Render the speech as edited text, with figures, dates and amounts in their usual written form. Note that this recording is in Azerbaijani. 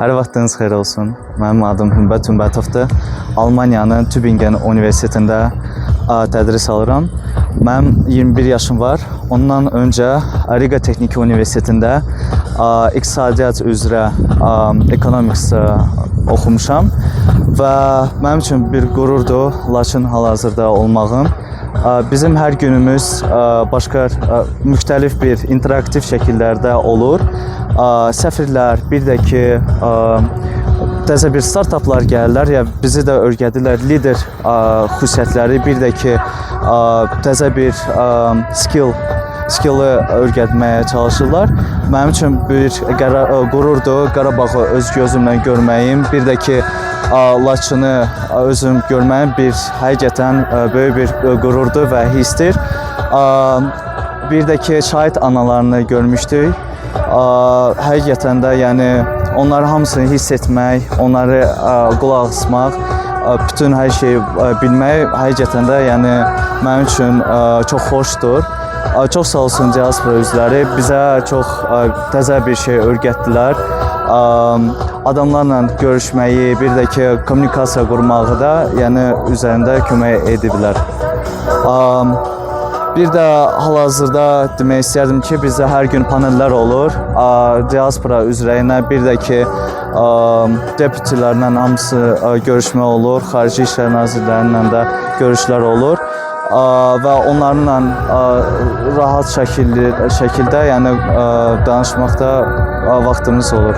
Hər vaxtınız xeyir olsun. Mənim adım Hümbət Hümbətovdur. Almaniyanın Tübingen Universitetində tədris alıram. Mənim 21 yaşım var. Ondan öncə Riga Texniki Universitetində iqtisadiyyat üzrə economics oxumuşam və mənim üçün bir qürurdur Laçın hal-hazırda olmağım. Bizim hər günümüz başqa müxtəlif bir interaktiv şəkillərdə olur. Səfirlər, bir də ki, təzə bir startuplar gəlirlər, ya bizi də öyrədirlər lider xüsusiyyətləri, bir də ki, təzə bir skilli öyrətməyə çalışırlar. Mənim üçün bir qürurdur Qarabağı öz gözümlə görməyim, bir də ki, Laçını özüm görməyim bir həqiqətən böyük bir qürurdur və hissdir. Bir də ki, şahid analarını görmüşdük. Həqiqətən də yəni onları hamısını hiss etmək, onları qulaq asmaq, bütün hər şeyi bilmək həqiqətən də yəni mənim üçün çox xoşdur. Çox sağ olsun diaspora üzvləri bizə çox təzə bir şey öyrətdilər. Adamlarla görüşməyi, bir də ki, kommunikasiya qurmağı da yəni üzərində kömək ediblər. Bir də hal-hazırda demək istəyərdim ki, bizdə hər gün panellər olur. Diaspora üzrəyinə, bir də ki, deputilərlə hamısı görüşmə olur. Xarici İşlər Nazirlərlə də görüşlər olur. Və onlarla rahat şəkildə yəni danışmaqda vaxtımız olur.